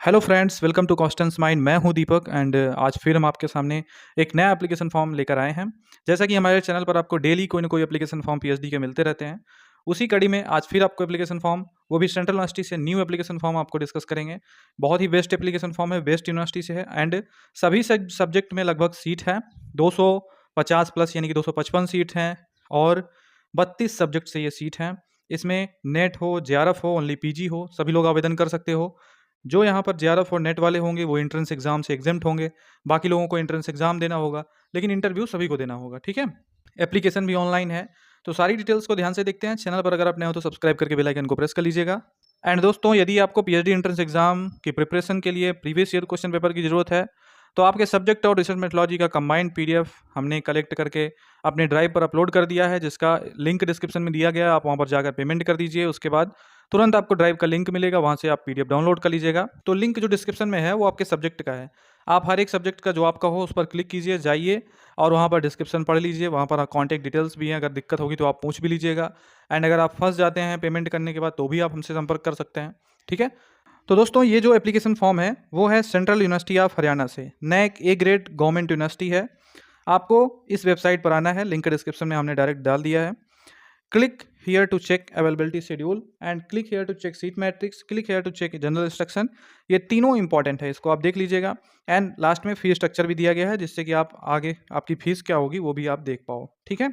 Hello friends, welcome to Constance mind. मैं हूं दीपक and आज फिर हम आपके सामने एक नया एप्लीकेशन फॉर्म लेकर आए हैं। जैसा कि हमारे चैनल पर आपको डेली कोई ना कोई एप्लीकेशन फॉर्म पीएचडी के मिलते रहते हैं, उसी कड़ी में आज फिर आपको एप्लीकेशन फॉर्म, वो भी सेंट्रल यूनिवर्सिटी से न्यू एप्लीकेशन फॉर्म आपको डिस्कस करेंगे। बहुत ही बेस्ट एप्लीकेशन फॉर्म है, बेस्ट यूनिवर्सिटी से है एंड सभी सब्जेक्ट में लगभग सीट है 250 प्लस, यानी कि 255 सीट हैं और 32 सब्जेक्ट से ये सीट हैं। इसमें नेट हो, जेआरएफ हो, ओनली पीजी हो, सभी लोग आवेदन कर सकते हो। जो यहाँ पर जेआरएफ और नेट वाले होंगे वो एंट्रेंस एग्जाम से एग्जेम्प्ट होंगे, बाकी लोगों को एंट्रेंस एग्जाम देना होगा, लेकिन इंटरव्यू सभी को देना होगा। ठीक है, एप्लीकेशन भी ऑनलाइन है। तो सारी डिटेल्स को ध्यान से देखते हैं। चैनल पर अगर आप नए हो तो सब्सक्राइब करके बेल आइकन को प्रेस कर लीजिएगा। एंड दोस्तों, यदि आपको पीएचडी एंट्रेंस एग्जाम की प्रिपरेशन के लिए प्रीवियस ईयर क्वेश्चन पेपर की जरूरत है, तो आपके सब्जेक्ट और रिसर्च मेथोलॉजी का कंबाइंड पीडीएफ हमने कलेक्ट करके अपने ड्राइव पर अपलोड कर दिया है, जिसका लिंक डिस्क्रिप्शन में दिया गया है। आप वहाँ पर जाकर पेमेंट कर दीजिए, उसके बाद तुरंत आपको ड्राइव का लिंक मिलेगा, वहाँ से आप पीडीएफ डाउनलोड कर लीजिएगा। तो लिंक जो डिस्क्रिप्शन में है वो आपके सब्जेक्ट का है। आप हर एक सब्जेक्ट का जो आपका हो उस पर क्लिक कीजिए, जाइए और वहाँ पर डिस्क्रिप्शन पढ़ लीजिए। वहाँ पर कॉन्टैक्ट डिटेल्स भी हैं, अगर दिक्कत होगी तो आप पूछ भी लीजिएगा। एंड अगर आप फंस जाते हैं पेमेंट करने के बाद तो भी आप हमसे संपर्क कर सकते हैं। ठीक है, तो दोस्तों ये जो एप्लीकेशन फॉर्म है वो है सेंट्रल यूनिवर्सिटी ऑफ हरियाणा से, NAAC A grade government university है। आपको इस वेबसाइट पर आना है, लिंक डिस्क्रिप्शन में हमने डायरेक्ट डाल दिया है। Click here to check availability schedule and click here to check seat matrix, click here to check general instruction. ये तीनों इंपॉर्टेंट है, इसको आप देख लीजिएगा। एंड लास्ट में फी स्ट्रक्चर भी दिया गया है, जिससे कि आप आगे आपकी फीस क्या होगी वो भी आप देख पाओ। ठीक है,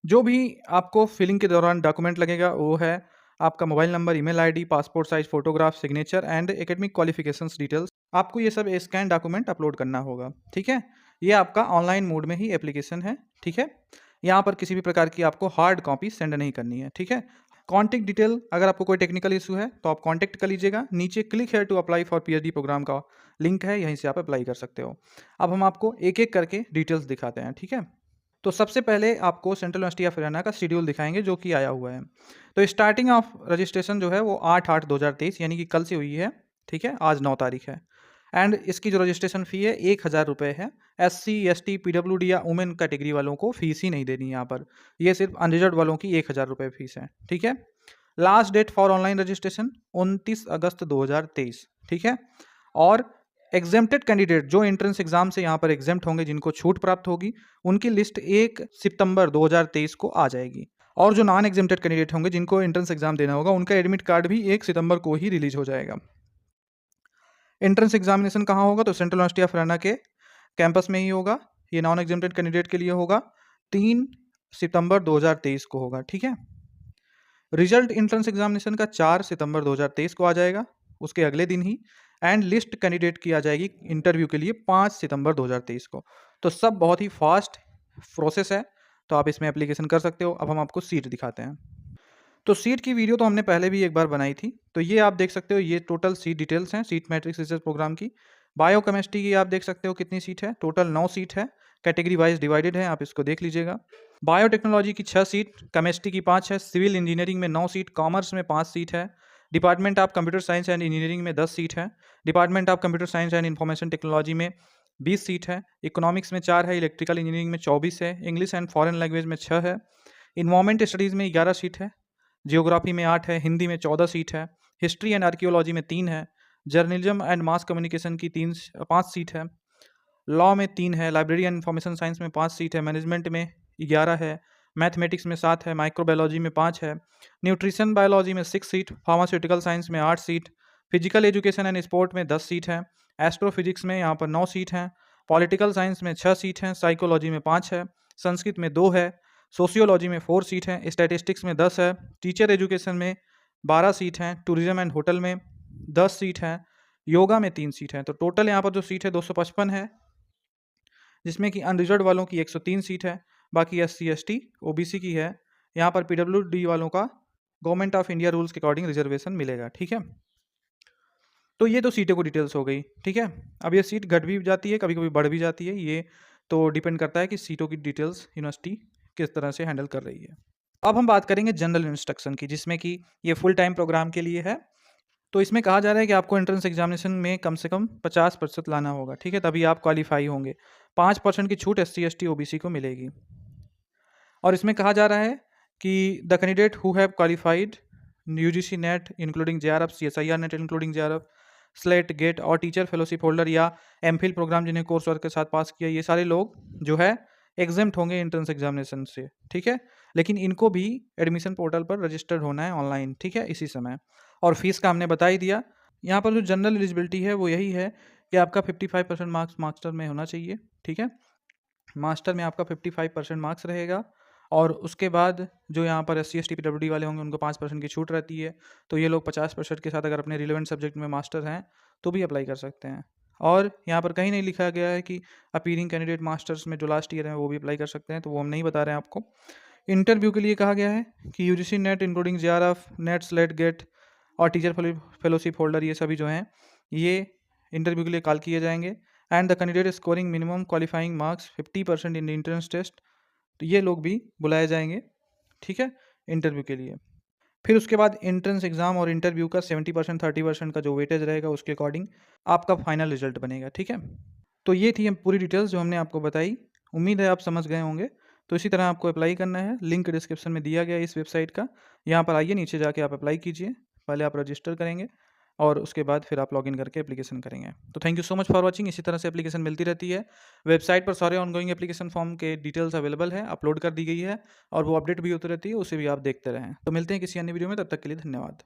जो भी आपको फिलिंग के दौरान डॉक्यूमेंट लगेगा वो है आपका mobile number, email ID, passport size photograph, signature and academic qualifications details. आपको ये सब स्कैन डॉक्यूमेंट अपलोड करना होगा। ठीक है, ये आपका ऑनलाइन मोड में ही एप्लीकेशन है। ठीक है, यहाँ पर किसी भी प्रकार की आपको हार्ड कॉपी सेंड नहीं करनी है। ठीक है, कॉन्टैक्ट डिटेल, अगर आपको कोई टेक्निकल इशू है तो आप कॉन्टैक्ट कर लीजिएगा। नीचे click here to apply for PhD program का लिंक है, यहीं से आप अप्लाई कर सकते हो। अब हम आपको एक एक करके डिटेल्स दिखाते हैं। ठीक है, तो सबसे पहले आपको सेंट्रल यूनिवर्सिटी ऑफ हरियाणा का शेड्यूल दिखाएंगे जो कि आया हुआ है। तो स्टार्टिंग ऑफ रजिस्ट्रेशन जो है वो 8/8/2023 यानी कि कल से हुई है। ठीक है, आज 9 तारीख है। एंड इसकी जो रजिस्ट्रेशन फ़ी है 1000 रुपये है। SC ST PWD या वुमेन कैटेगरी वालों को फीस ही नहीं देनी है यहाँ पर। ये सिर्फ अनरिजर्व वालों की 1000 रुपये फीस है। ठीक है, last date for online registration 29 August 2023। ठीक है, और एग्जेम्प्टेड कैंडिडेट जो एंट्रेंस एग्जाम से यहाँ पर एग्जेम्प्ट होंगे, जिनको छूट प्राप्त होगी, उनकी लिस्ट 1 सितंबर 2023 को आ जाएगी। और जो नॉन एग्जेम्प्टेड कैंडिडेट होंगे, जिनको एंट्रेंस एग्जाम देना होगा, उनका एडमिट कार्ड भी 1 सितंबर को ही रिलीज हो जाएगा। एंट्रेंस एग्जामिनेशन कहाँ होगा? तो सेंट्रल यूनिवर्सिटी ऑफ हरियाणा के कैंपस में ही होगा। ये नॉन एग्जेम्प्टेड कैंडिडेट के लिए होगा, 3 सितंबर 2023 को होगा। ठीक है, रिजल्ट एंट्रेंस एग्जामिनेशन का 4 सितंबर 2023 को आ जाएगा, उसके अगले दिन ही। एंड लिस्ट कैंडिडेट की आ जाएगी इंटरव्यू के लिए 5 सितंबर 2023 को। तो सब बहुत ही फास्ट प्रोसेस है, तो आप इसमें एप्लीकेशन कर सकते हो। अब हम आपको सीट दिखाते हैं। तो सीट की वीडियो तो हमने पहले भी एक बार बनाई थी, तो ये आप देख सकते हो, ये टोटल सीट डिटेल्स हैं सीट मैट्रिक्स रिसर्च प्रोग्राम की। बायोकेमिस्ट्री की आप देख सकते हो कितनी सीट है, टोटल 9 सीट है, कैटेगरी वाइज डिवाइडेड है, आप इसको देख लीजिएगा। बायोटेक्नोलॉजी की 6 सीट, केमिस्ट्री की 5 है, सिविल इंजीनियरिंग में 9 सीट, कॉमर्स में 5 सीट है, department of computer science and engineering में 10 सीट है, department of computer science and information technology में 20 सीट है, इकोनॉमिक्स में 4 है, इलेक्ट्रिकल इंजीनियरिंग में 24 है, इंग्लिश एंड फॉरेन लैंग्वेज में 6 है, इन्वायरमेंट स्टडीज़ में 11 सीट है, जियोग्राफी में 8 है, हिंदी में 14 सीट है, हिस्ट्री एंड आर्कियोलॉजी में 3 है, जर्नलिज्म एंड मास कम्युनिकेशन की 5 सीट है, लॉ में 3 है, लाइब्रेरी एंड इंफॉर्मेशन साइंस में 5 सीट है, मैनेजमेंट में 11 है, मैथमेटिक्स में 7 है, माइक्रोबायोलॉजी में 5 है, न्यूट्रिशन बायोलॉजी में 6 सीट, फार्मास्यूटिकल साइंस में 8 seat, physical education and sport में 10 सीट है, एस्ट्रोफिजिक्स में यहाँ पर 9 सीट हैं, पॉलिटिकल साइंस में 6 सीट हैं, साइकोलॉजी में 5 है, संस्कृत में 2 है, सोशियोलॉजी में 4 सीट हैं, स्टैटिस्टिक्स में 10 है, टीचर एजुकेशन में 12 सीट हैं, टूरिज्म एंड होटल में 10 सीट हैं, योगा में 3 सीट हैं। तो टोटल यहाँ पर जो सीट है 255 है, जिसमें कि अनरिजर्व वालों की 103 सीट है, बाकी SC ST OBC की है। यहाँ पर PWD वालों का गवर्नमेंट ऑफ इंडिया रूल्स के अकॉर्डिंग रिजर्वेशन मिलेगा। ठीक है, तो ये तो सीटों को डिटेल्स हो गई। ठीक है, अब ये सीट घट भी जाती है, कभी कभी बढ़ भी जाती है, ये तो डिपेंड करता है कि सीटों की डिटेल्स यूनिवर्सिटी किस तरह से हैंडल कर रही है। अब हम बात करेंगे जनरल इंस्ट्रक्शन की, जिसमें कि ये फुल टाइम प्रोग्राम के लिए है। तो इसमें कहा जा रहा है कि आपको एंट्रेंस एग्जामिनेशन में कम से कम 50% लाना होगा। ठीक है, तभी आप क्वालिफाई होंगे। 5% की छूट SC ST OBC को मिलेगी। और इसमें कहा जा रहा है कि the candidate who have qualified UGC NET including JRF, CSIR NET including JRF, SLET, GATE और टीचर फेलोशिप होल्डर या एमफिल प्रोग्राम जिन्हें कोर्स वर्क के साथ पास किया, ये सारे लोग जो है एग्जेम्प्ट होंगे एंट्रेंस एग्जामिनेशन से, ठीक है। लेकिन इनको भी एडमिशन पोर्टल पर रजिस्टर्ड होना है ऑनलाइन, ठीक है, इसी समय। और फीस का हमने बता ही दिया। यहाँ पर जो जनरल एलिजिबिलिटी है वो यही है कि आपका 55% मार्क्स मास्टर में होना चाहिए, ठीक है। मास्टर में आपका 55% मार्क्स रहेगा। और उसके बाद जो यहाँ पर SC ST PWD वाले होंगे उनको 5% की छूट रहती है। तो ये लोग 50% के साथ अगर अपने रिलेवेंट सब्जेक्ट में मास्टर हैं तो भी अप्लाई कर सकते हैं। और यहाँ पर कहीं नहीं लिखा गया है कि अपीयरिंग कैंडिडेट मास्टर्स में जो लास्ट ईयर है वो भी अप्लाई कर सकते हैं, तो वो हम नहीं बता रहे हैं आपको। इंटरव्यू के लिए कहा गया है कि UGC NET including JRF NET, SLET, GATE और टीचर फेलोशिप होल्डर, ये सभी जो हैं ये इंटरव्यू के लिए कॉल किए जाएंगे। And the candidate scoring minimum qualifying marks 50% in the entrance test, तो ये लोग भी बुलाए जाएंगे, ठीक है, इंटरव्यू के लिए। फिर उसके बाद एंट्रेंस एग्जाम और इंटरव्यू का 70% 30% का जो वेटेज रहेगा उसके अकॉर्डिंग आपका फाइनल रिजल्ट बनेगा, ठीक है। तो ये थी हम पूरी डिटेल्स जो हमने आपको बताई। उम्मीद है आप समझ गए होंगे। तो इसी तरह आपको अप्लाई करना है, लिंक डिस्क्रिप्शन में दिया गया है इस वेबसाइट का। यहाँ पर आइए, नीचे जाके आप अप्लाई कीजिए। पहले आप रजिस्टर करेंगे और उसके बाद फिर आप लॉगिन करके एप्लीकेशन करेंगे। तो thank you so much for watching. इसी तरह से एप्लीकेशन मिलती रहती है। वेबसाइट पर सारे ऑनगोइंग एप्लीकेशन फॉर्म के डिटेल्स अवेलेबल है, अपलोड कर दी गई है और वो अपडेट भी होती रहती है, उसे भी आप देखते रहें। तो मिलते हैं किसी अन्य वीडियो में, तब तक के लिए धन्यवाद।